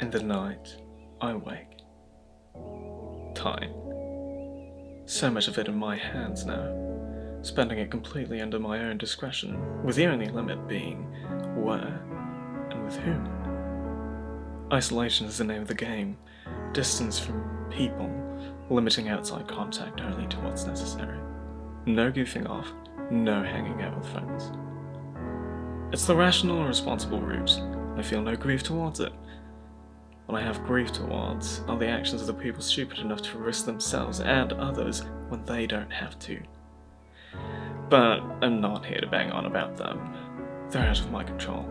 In the night, I wake. Time. So much of it in my hands now, spending it completely under my own discretion, with the only limit being where and with whom. Isolation is the name of the game, distance from people, limiting outside contact only to what's necessary. No goofing off, no hanging out with friends. It's the rational and responsible route. I feel no grief towards it. What I have grief towards are the actions of the people stupid enough to risk themselves and others when they don't have to. But I'm not here to bang on about them. They're out of my control.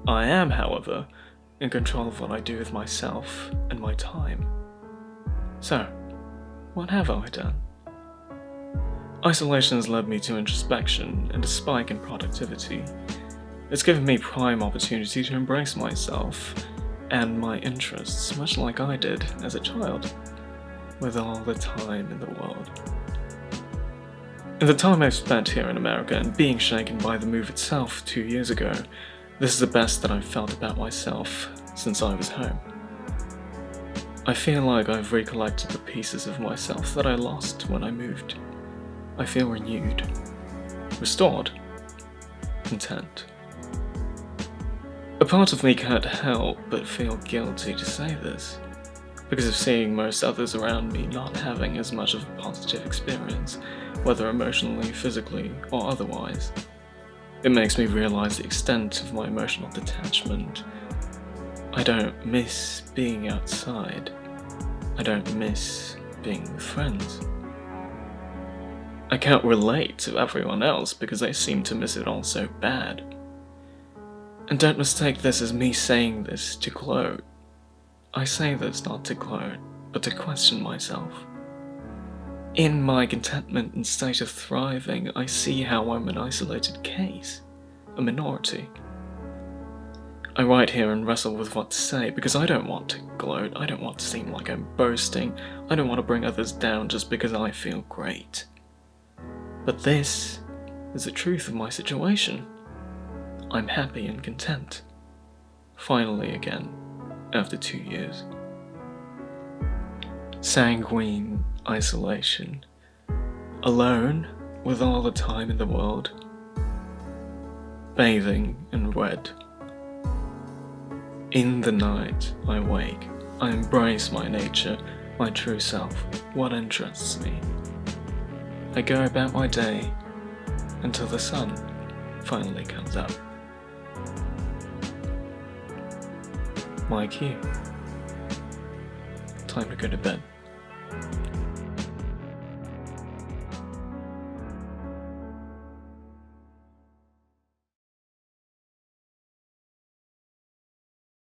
I am, however, in control of what I do with myself and my time. So, what have I done? Isolation has led me to introspection and a spike in productivity. It's given me prime opportunity to embrace myself and my interests, much like I did as a child, with all the time in the world. In the time I've spent here in America and being shaken by the move itself 2 years ago, this is the best that I've felt about myself since I was home. I feel like I've recollected the pieces of myself that I lost when I moved. I feel renewed, restored, content. A part of me can't help but feel guilty to say this, because of seeing most others around me not having as much of a positive experience, whether emotionally, physically, or otherwise. It makes me realize the extent of my emotional detachment. I don't miss being outside. I don't miss being with friends. I can't relate to everyone else because they seem to miss it all so bad. And don't mistake this as me saying this to gloat. I say this not to gloat, but to question myself. In my contentment and state of thriving, I see how I'm an isolated case, a minority. I write here and wrestle with what to say because I don't want to gloat, I don't want to seem like I'm boasting, I don't want to bring others down just because I feel great. But this is the truth of my situation. I'm happy and content. Finally again, after 2 years. Sanguine isolation. Alone, with all the time in the world. Bathing in red. In the night, I wake. I embrace my nature, my true self, what interests me. I go about my day until the sun finally comes up. My cue. Time to go to bed.